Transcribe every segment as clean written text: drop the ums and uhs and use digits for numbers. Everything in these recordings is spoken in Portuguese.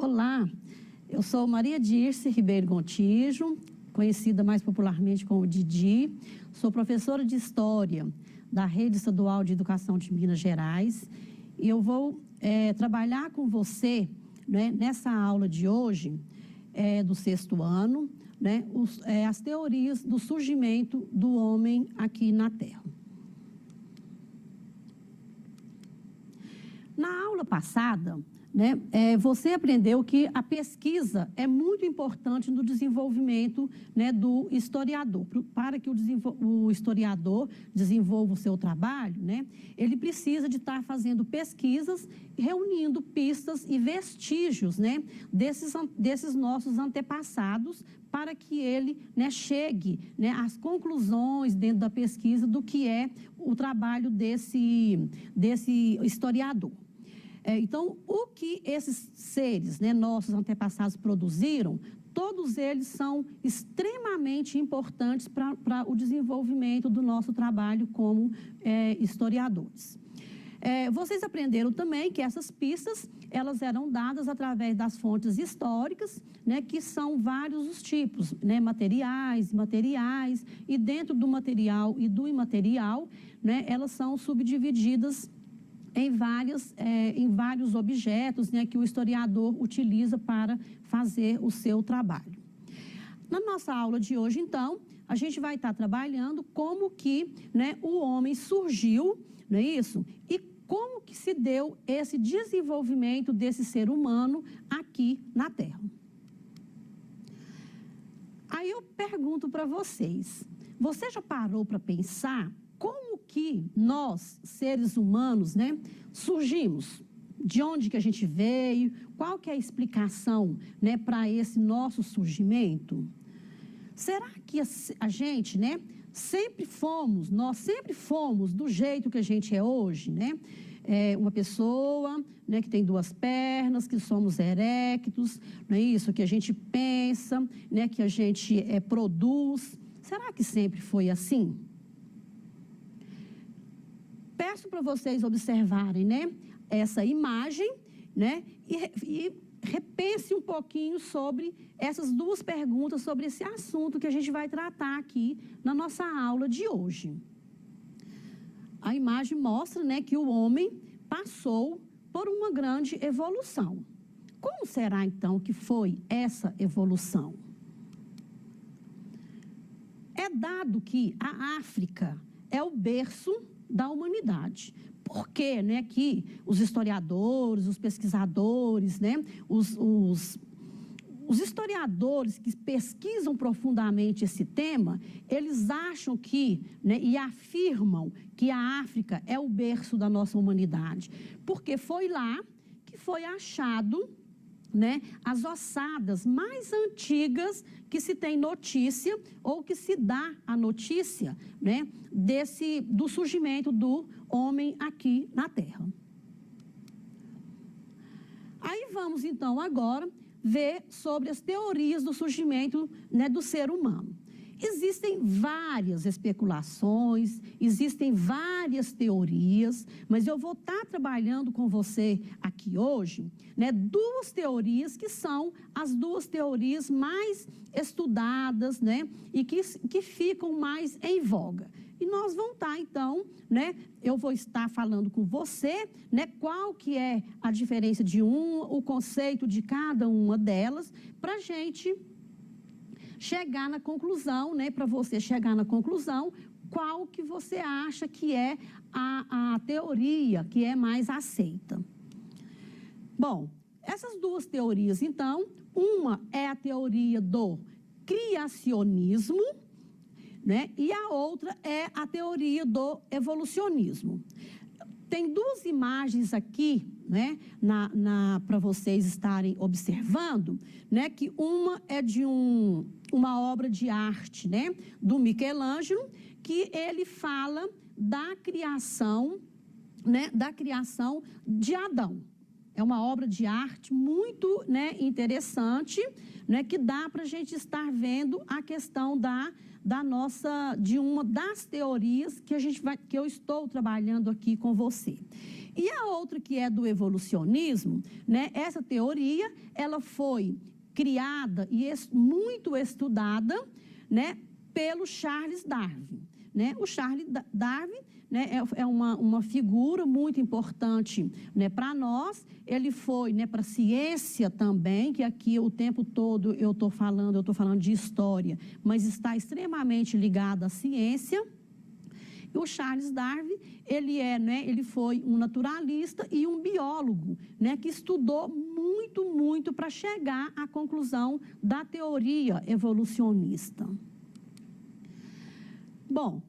Olá, eu sou Maria Dirce Ribeiro Gontijo, conhecida mais popularmente como Didi. Sou professora de História da Rede Estadual de Educação de Minas Gerais e eu vou trabalhar com você, né, nessa aula de hoje, do 6º ano, né, as teorias do surgimento do homem aqui na Terra. Na aula passada, né, você aprendeu que a pesquisa é muito importante no desenvolvimento, né, do historiador. Para que o historiador desenvolva o seu trabalho, né, ele precisa de estar fazendo pesquisas, reunindo pistas e vestígios, né, desses nossos antepassados, para que ele, né, chegue, né, às conclusões dentro da pesquisa do que é o trabalho desse historiador. Então, o que esses seres, né, nossos antepassados produziram, todos eles são extremamente importantes para o desenvolvimento do nosso trabalho como historiadores. Vocês aprenderam também que essas pistas, elas eram dadas através das fontes históricas, né, que são vários os tipos, né, materiais, imateriais, e dentro do material e do imaterial, né, elas são subdivididas em vários objetos, né, que o historiador utiliza para fazer o seu trabalho. Na nossa aula de hoje, então, a gente vai estar trabalhando como que, né, o homem surgiu, não é isso? E como que se deu esse desenvolvimento desse ser humano aqui na Terra. Aí eu pergunto para vocês, você já parou para pensar como que nós, seres humanos, né, surgimos? De onde que a gente veio? Qual que é a explicação, né, para esse nosso surgimento? Será que a gente, né, nós sempre fomos do jeito que a gente é hoje, né? Uma pessoa, né, que tem 2 pernas, que somos erectos, não é isso? Que a gente pensa, né, que a gente produz. Será que sempre foi assim? Peço para vocês observarem, né, essa imagem, né, e repense um pouquinho sobre essas 2 perguntas, sobre esse assunto que a gente vai tratar aqui na nossa aula de hoje. A imagem mostra, né, que o homem passou por uma grande evolução. Como será, então, que foi essa evolução? É dado que a África é o berço da humanidade. Por quê, né, que os historiadores, os pesquisadores, né, os historiadores que pesquisam profundamente esse tema, eles acham que, né, e afirmam que a África é o berço da nossa humanidade, porque foi lá que foi achado, né, as ossadas mais antigas que se tem notícia ou que se dá a notícia, né, do surgimento do homem aqui na Terra. Aí vamos então agora ver sobre as teorias do surgimento, né, do ser humano. Existem várias especulações, existem várias teorias, mas eu vou estar trabalhando com você aqui hoje, né, 2 teorias que são as 2 teorias mais estudadas, né, e que ficam mais em voga. E nós vamos estar, então, né, eu vou estar falando com você, né, qual que é a diferença de o conceito de cada uma delas, para a gente chegar na conclusão, né, para você chegar na conclusão, qual que você acha que é a teoria que é mais aceita. Bom, essas 2 teorias, então, uma é a teoria do criacionismo, né, e a outra é a teoria do evolucionismo. Tem 2 imagens aqui, né, para vocês estarem observando, né, que uma é de uma obra de arte, né, do Michelangelo, que ele fala da criação, né, de Adão. É uma obra de arte muito, né, interessante, né, que dá para a gente estar vendo a questão de uma das teorias que eu estou trabalhando aqui com você. E a outra, que é do evolucionismo, né? Essa teoria, ela foi criada e muito estudada, né, pelo Charles Darwin, né? O Charles Darwin, né, é uma figura muito importante, né, para nós. Ele foi, né, para a ciência também, que aqui o tempo todo eu estou falando de história, mas está extremamente ligado à ciência. E o Charles Darwin, ele foi um naturalista e um biólogo, né, que estudou muito para chegar à conclusão da teoria evolucionista. Bom,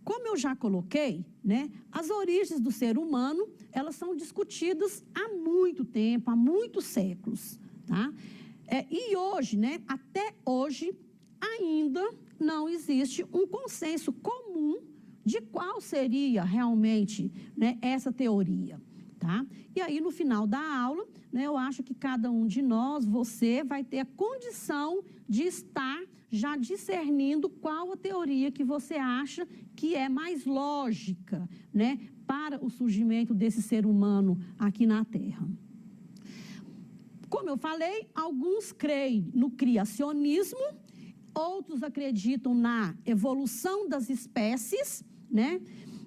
como eu já coloquei, né, as origens do ser humano, elas são discutidas há muito tempo, há muitos séculos, tá? E hoje, né, até hoje, ainda não existe um consenso comum de qual seria realmente, né, essa teoria, tá? E aí, no final da aula, né, eu acho que cada um de nós, você vai ter a condição de estar já discernindo qual a teoria que você acha que é mais lógica, né, para o surgimento desse ser humano aqui na Terra. Como eu falei, alguns creem no criacionismo, outros acreditam na evolução das espécies, né,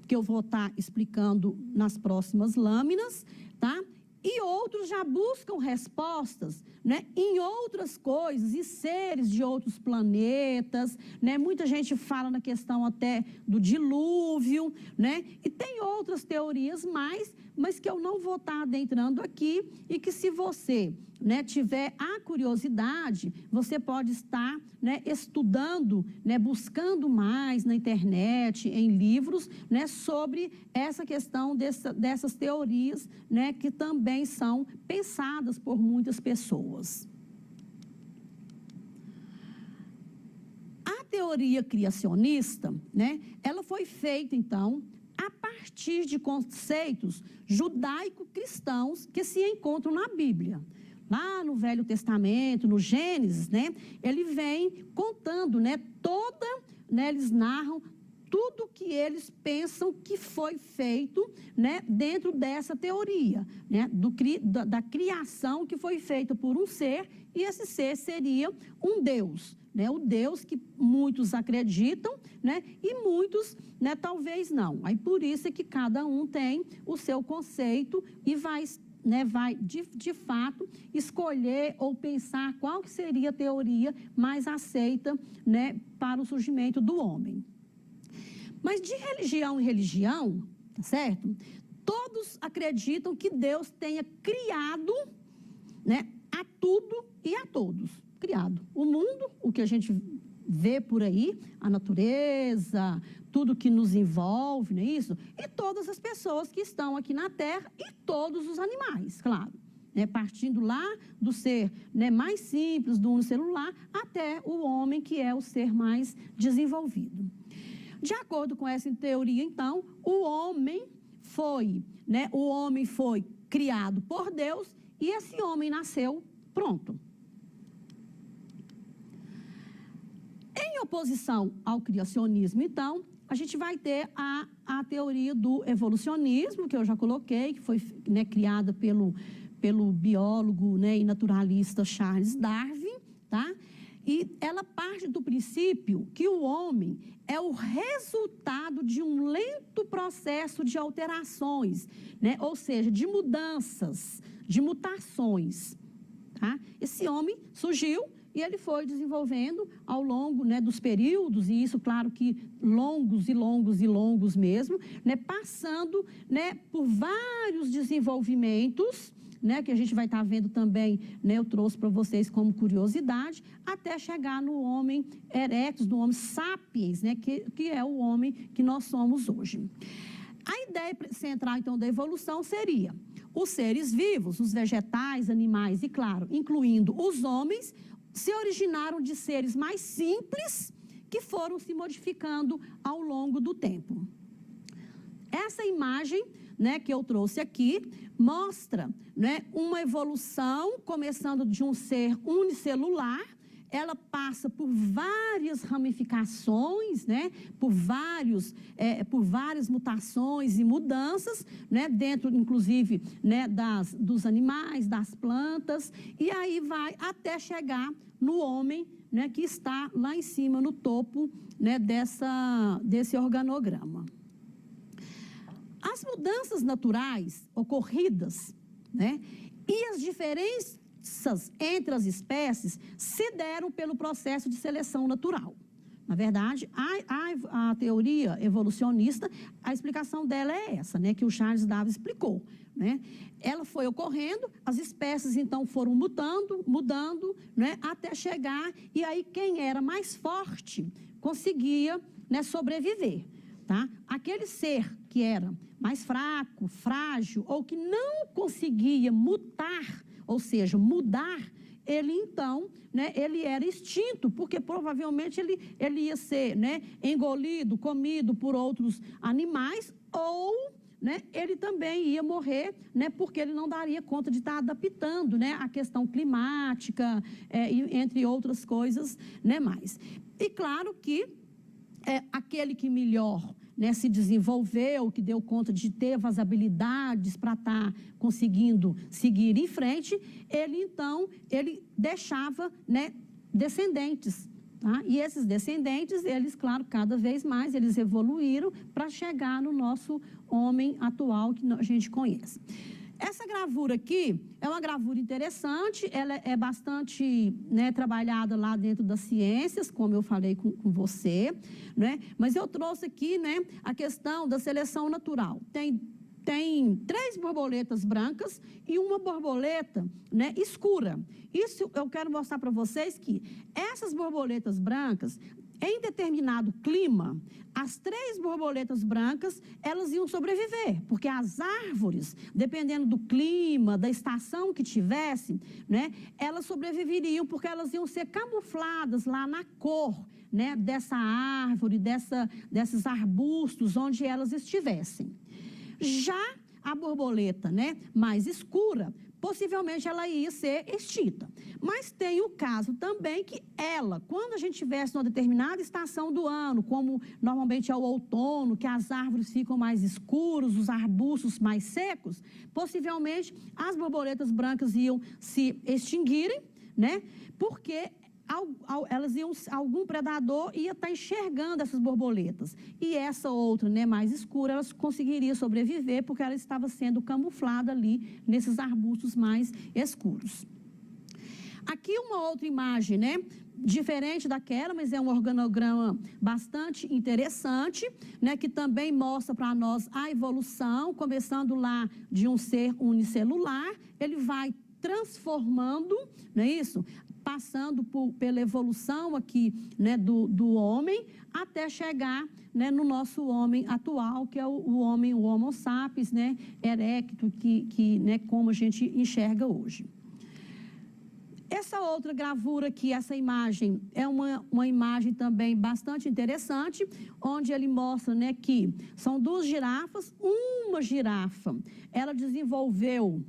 que eu vou estar explicando nas próximas lâminas, tá? E outros já buscam respostas, né, em outras coisas, e seres de outros planetas, né? Muita gente fala na questão até do dilúvio, né? E tem outras teorias mas que eu não vou estar adentrando aqui, e que, se você, né, tiver a curiosidade, você pode estar, né, estudando, né, buscando mais na internet, em livros, né, sobre essa questão dessas teorias, né, que também são pensadas por muitas pessoas. A teoria criacionista, né, ela foi feita, então, a partir de conceitos judaico-cristãos que se encontram na Bíblia. Lá no Velho Testamento, no Gênesis, né, ele vem contando, né, eles narram tudo que eles pensam que foi feito, né, dentro dessa teoria, né, da criação que foi feita por um ser, e esse ser seria um Deus, né, o Deus que muitos acreditam, né, e muitos, né, talvez não. Aí por isso é que cada um tem o seu conceito e vai de fato escolher ou pensar qual que seria a teoria mais aceita, né, para o surgimento do homem. Mas de religião em religião, tá certo? Todos acreditam que Deus tenha criado, né, a tudo e a todos. Criado o mundo, o que a gente vê por aí, a natureza, tudo que nos envolve, não é isso? E todas as pessoas que estão aqui na Terra e todos os animais, claro. Né, partindo lá do ser, né, mais simples, do unicelular, até o homem, que é o ser mais desenvolvido. De acordo com essa teoria, então, o homem foi criado por Deus, e esse homem nasceu pronto. Em oposição ao criacionismo, então, a gente vai ter a teoria do evolucionismo, que eu já coloquei, que foi, né, criada pelo biólogo, né, e naturalista Charles Darwin, tá? E ela parte do princípio que o homem é o resultado de um lento processo de alterações, né? Ou seja, de mudanças, de mutações, tá? Esse homem surgiu e ele foi desenvolvendo ao longo, né, dos períodos, e isso, claro que longos mesmo, né, passando, né, por vários desenvolvimentos, né, que a gente vai estar vendo também, né, eu trouxe para vocês como curiosidade, até chegar no Homo erectus, no Homo sapiens, né, que é o homem que nós somos hoje. A ideia central, então, da evolução seria os seres vivos, os vegetais, animais e, claro, incluindo os homens, se originaram de seres mais simples que foram se modificando ao longo do tempo. Essa imagem, né, que eu trouxe aqui mostra, né, uma evolução começando de um ser unicelular, ela passa por várias ramificações, né? Por várias mutações e mudanças, né? Dentro, inclusive, né? Dos animais, das plantas, e aí vai até chegar no homem, né? Que está lá em cima, no topo, né? Desse organograma. As mudanças naturais ocorridas, né? E as diferenças entre as espécies se deram pelo processo de seleção natural. Na verdade, a teoria evolucionista, a explicação dela é essa, né, que o Charles Darwin explicou, né? Ela foi ocorrendo, as espécies então foram mudando, né, até chegar, e aí quem era mais forte conseguia, né, sobreviver, tá? Aquele ser que era mais fraco, frágil, ou que não conseguia mutar, ou seja, mudar, ele então, né, ele era extinto, porque provavelmente ele ia ser, né, engolido, comido por outros animais, ou, né, ele também ia morrer, né, porque ele não daria conta de estar adaptando, né, a questão climática, entre outras coisas, né, mais. E claro que aquele que melhor, né, se desenvolveu, que deu conta de ter as habilidades para estar conseguindo seguir em frente, ele deixava, né, descendentes, tá? E esses descendentes, eles, claro, cada vez mais, eles evoluíram para chegar no nosso homem atual que a gente conhece. Essa gravura aqui é uma gravura interessante, ela é bastante, né, trabalhada lá dentro das ciências, como eu falei com você, né? Mas eu trouxe aqui, né, a questão da seleção natural. Tem 3 borboletas brancas e uma borboleta, né, escura. Isso eu quero mostrar para vocês que essas borboletas brancas, em determinado clima, as 3 borboletas brancas, elas iam sobreviver, porque as árvores, dependendo do clima, da estação que tivesse, né, elas sobreviveriam porque elas iam ser camufladas lá na cor, né, dessa árvore, desses arbustos onde elas estivessem. Já a borboleta, né, mais escura, possivelmente ela ia ser extinta. Mas tem o caso também que ela, quando a gente estivesse numa determinada estação do ano, como normalmente é o outono, que as árvores ficam mais escuras, os arbustos mais secos, possivelmente as borboletas brancas iam se extinguirem, né? Porque algum predador ia estar enxergando essas borboletas. E essa outra, né, mais escura, ela conseguiria sobreviver porque ela estava sendo camuflada ali nesses arbustos mais escuros. Aqui uma outra imagem, né, diferente daquela, mas é um organograma bastante interessante, né, que também mostra para nós a evolução, começando lá de um ser unicelular, ele vai transformando, não é isso? Passando pela evolução aqui, né, do homem, até chegar, né, no nosso homem atual, que é o homem, o Homo sapiens, né, erecto, né, como a gente enxerga hoje. Essa outra gravura aqui, essa imagem, é uma imagem também bastante interessante, onde ele mostra, né, que são 2 girafas, uma girafa, ela desenvolveu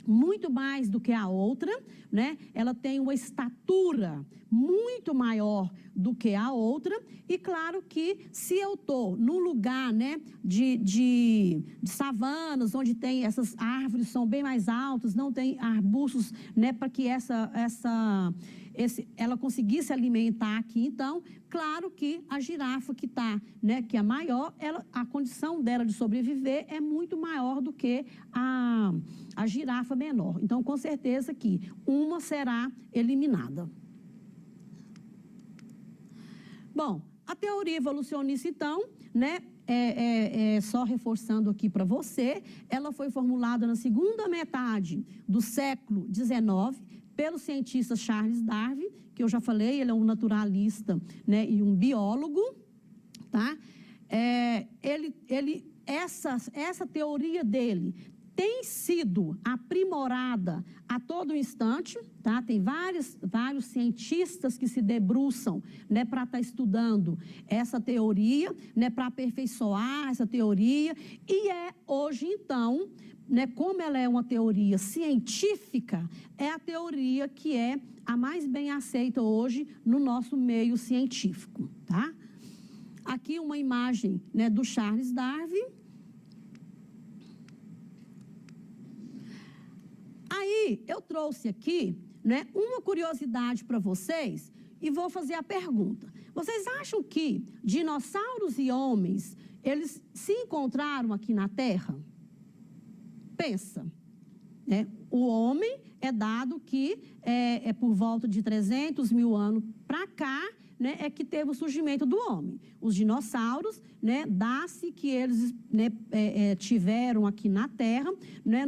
muito mais do que a outra, né? Ela tem uma estatura muito maior do que a outra, e claro que se eu estou num lugar, né, de savanas, onde tem essas árvores são bem mais altas, não tem arbustos, né, para que ela conseguisse se alimentar aqui, então, claro que a girafa que está, né, que é maior, a condição dela de sobreviver é muito maior do que a girafa menor. Então, com certeza que uma será eliminada. Bom, a teoria evolucionista, então, né, só reforçando aqui para você, ela foi formulada na segunda metade do século XIX, pelo cientista Charles Darwin, que eu já falei, ele é um naturalista, né, e um biólogo, tá? Essa teoria dele tem sido aprimorada a todo instante, tá? Tem vários cientistas que se debruçam, né, para estar estudando essa teoria, né, para aperfeiçoar essa teoria, e hoje, então, né, como ela é uma teoria científica, é a teoria que é a mais bem aceita hoje no nosso meio científico, tá? Aqui uma imagem, né, do Charles Darwin. Aí, eu trouxe aqui, né, uma curiosidade para vocês e vou fazer a pergunta. Vocês acham que dinossauros e homens, eles se encontraram aqui na Terra? Pensa, né? O homem é dado que é por volta de 300 mil anos para cá, né, é que teve o surgimento do homem. Os dinossauros, né, dá-se que eles, né, tiveram aqui na Terra, né,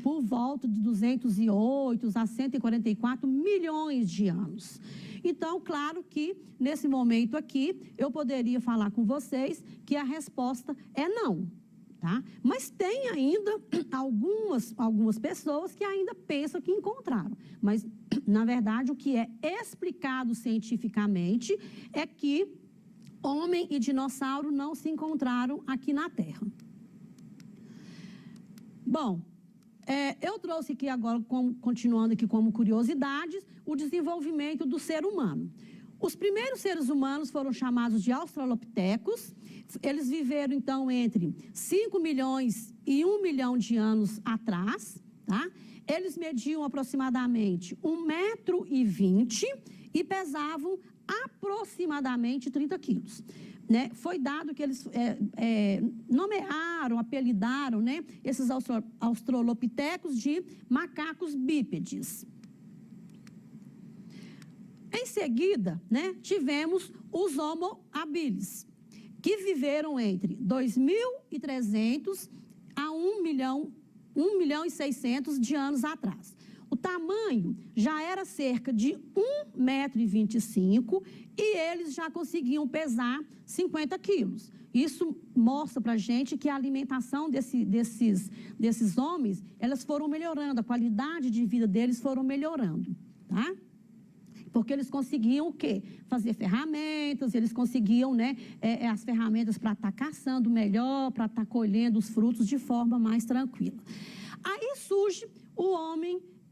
por volta de 208 a 144 milhões de anos. Então, claro que, nesse momento aqui, eu poderia falar com vocês que a resposta é não. Tá? Mas tem ainda algumas pessoas que ainda pensam que encontraram. Mas, na verdade, o que é explicado cientificamente é que homem e dinossauro não se encontraram aqui na Terra. Bom, eu trouxe aqui agora, continuando aqui como curiosidades, o desenvolvimento do ser humano. Os primeiros seres humanos foram chamados de australopitecos. Eles viveram, então, entre 5 milhões e 1 milhão de anos atrás, tá? Eles mediam aproximadamente 1,20 m e pesavam aproximadamente 30 quilos. Né? Foi dado que eles nomearam, apelidaram, né, esses australopitecos de macacos bípedes. Em seguida, né, tivemos os Homo habilis, que viveram entre 2.300 a 1 milhão e 600 de anos atrás. O tamanho já era cerca de 1,25 m e eles já conseguiam pesar 50 quilos. Isso mostra para a gente que a alimentação desses homens, elas foram melhorando, a qualidade de vida deles foram melhorando, tá? Porque eles conseguiam o quê? Fazer ferramentas, eles conseguiam, né, as ferramentas para estar caçando melhor, para estar colhendo os frutos de forma mais tranquila. Aí surge o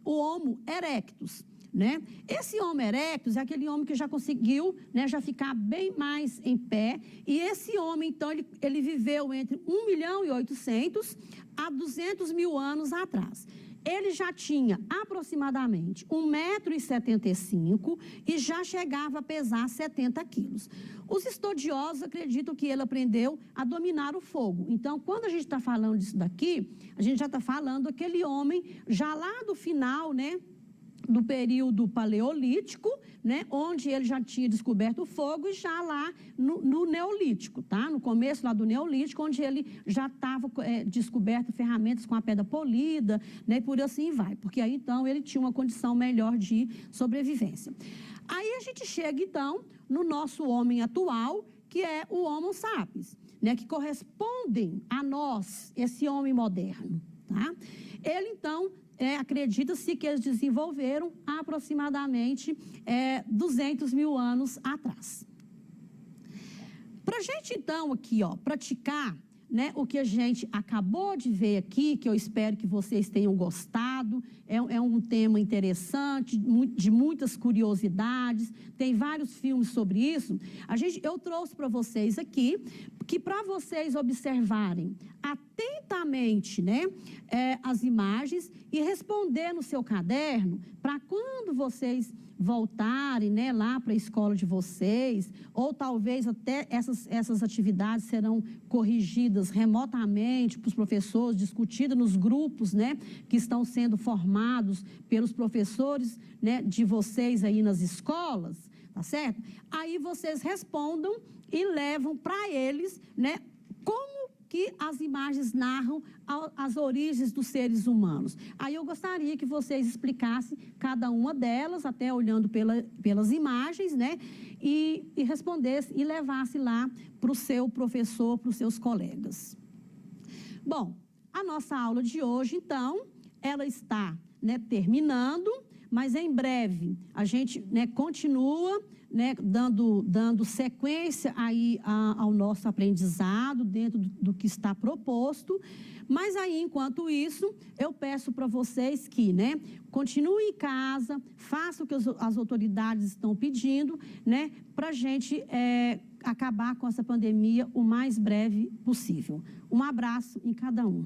Homo erectus, né? Esse Homo erectus é aquele homem que já conseguiu, né, já ficar bem mais em pé. E esse homem, então, ele viveu entre 1.800.000 a 200 mil anos atrás. Ele já tinha aproximadamente 1,75 m e já chegava a pesar 70 quilos. Os estudiosos acreditam que ele aprendeu a dominar o fogo. Então, quando a gente está falando disso daqui, a gente já está falando daquele homem já lá do final, né, do período paleolítico, né, onde ele já tinha descoberto o fogo, e já lá no neolítico, tá? No começo lá do neolítico, onde ele já estava descoberto ferramentas com a pedra polida, né, e por assim vai, porque aí então ele tinha uma condição melhor de sobrevivência. Aí a gente chega então no nosso homem atual, que é o Homo sapiens, né, que correspondem a nós, esse homem moderno, tá? Ele então acredita-se que eles desenvolveram há aproximadamente 200 mil anos atrás. Para a gente, então, aqui, ó, praticar, né, o que a gente acabou de ver aqui, que eu espero que vocês tenham gostado, é um tema interessante, de muitas curiosidades, tem vários filmes sobre isso. Eu trouxe para vocês aqui, que para vocês observarem atentamente, né, as imagens e responder no seu caderno, para quando vocês voltarem, né, lá para a escola de vocês, ou talvez até essas atividades serão corrigidas remotamente para os professores, discutidas nos grupos, né, que estão sendo formados pelos professores, né, de vocês aí nas escolas, tá certo? Aí vocês respondam e levam para eles, né, como que as imagens narram as origens dos seres humanos. Aí eu gostaria que vocês explicassem cada uma delas, até olhando pelas imagens, né, e respondessem e levassem lá para o seu professor, para os seus colegas. Bom, a nossa aula de hoje, então, ela está, né, terminando, mas em breve a gente, né, continua, né, dando sequência aí ao nosso aprendizado dentro do que está proposto. Mas aí, enquanto isso, eu peço para vocês que, né, continuem em casa, façam o que as autoridades estão pedindo, né, para a gente acabar com essa pandemia o mais breve possível. Um abraço em cada um.